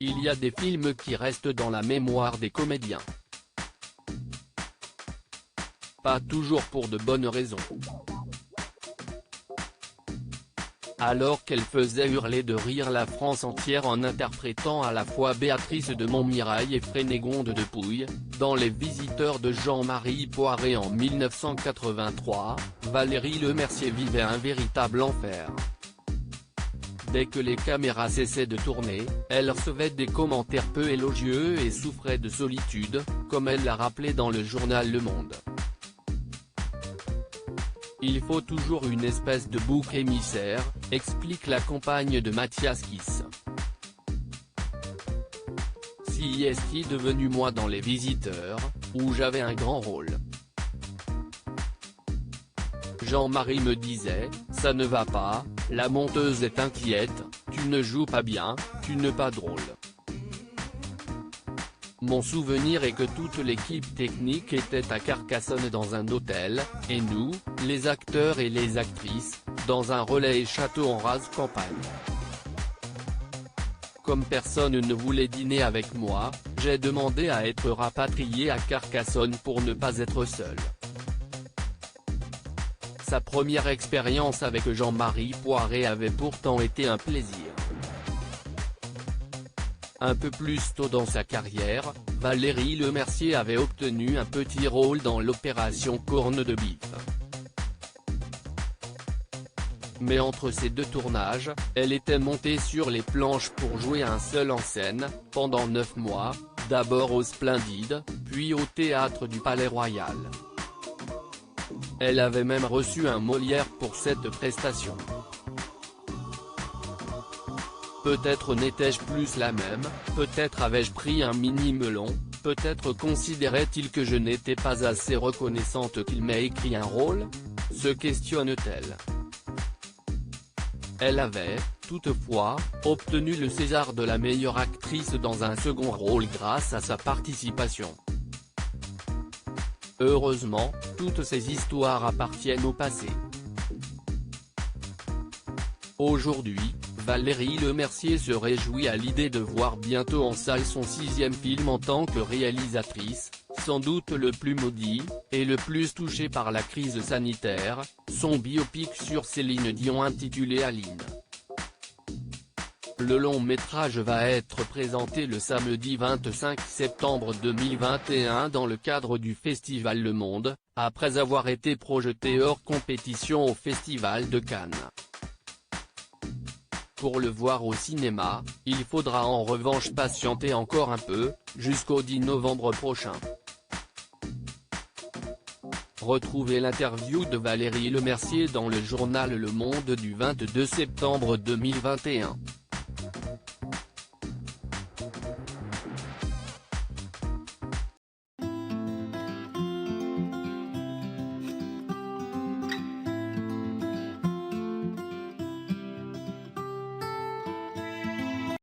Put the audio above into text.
il y a des films qui restent dans la mémoire des comédiens. Pas toujours pour de bonnes raisons. Alors qu'elle faisait hurler de rire la France entière en interprétant à la fois Béatrice de Montmirail et Frénégonde de Pouille, dans Les Visiteurs de Jean-Marie Poiret en 1983, Valérie Lemercier vivait un véritable enfer. Dès que les caméras cessaient de tourner, elle recevait des commentaires peu élogieux et souffrait de solitude, comme elle l'a rappelé dans le journal Le Monde. Il faut toujours une espèce de bouc émissaire, explique la compagne de Mathias Kiss. Si est-il devenu moi dans Les Visiteurs, où j'avais un grand rôle. Jean-Marie me disait, ça ne va pas, la monteuse est inquiète, tu ne joues pas bien, tu n'es pas drôle. Mon souvenir est que toute l'équipe technique était à Carcassonne dans un hôtel, et nous, les acteurs et les actrices, dans un relais château en rase campagne. Comme personne ne voulait dîner avec moi, j'ai demandé à être rapatrié à Carcassonne pour ne pas être seul. Sa première expérience avec Jean-Marie Poiret avait pourtant été un plaisir. Un peu plus tôt dans sa carrière, Valérie Lemercier avait obtenu un petit rôle dans l'opération Corne de Bif. Mais entre ces deux tournages, elle était montée sur les planches pour jouer un seul en scène, pendant 9 mois, d'abord au Splendide, puis au Théâtre du Palais-Royal. Elle avait même reçu un Molière pour cette prestation. Peut-être n'étais-je plus la même, peut-être avais-je pris un mini-melon, peut-être considérait-il que je n'étais pas assez reconnaissante qu'il m'ait écrit un rôle, se questionne-t-elle. Elle avait, toutefois, obtenu le César de la meilleure actrice dans un second rôle grâce à sa participation. Heureusement, toutes ces histoires appartiennent au passé. Aujourd'hui, Valérie Lemercier se réjouit à l'idée de voir bientôt en salle son 6e film en tant que réalisatrice, sans doute le plus maudit, et le plus touché par la crise sanitaire, son biopic sur Céline Dion intitulé Aline. Le long métrage va être présenté le samedi 25 septembre 2021 dans le cadre du Festival Le Monde, après avoir été projeté hors compétition au Festival de Cannes. Pour le voir au cinéma, il faudra en revanche patienter encore un peu, jusqu'au 10 novembre prochain. Retrouvez l'interview de Valérie Lemercier dans le journal Le Monde du 22 septembre 2021.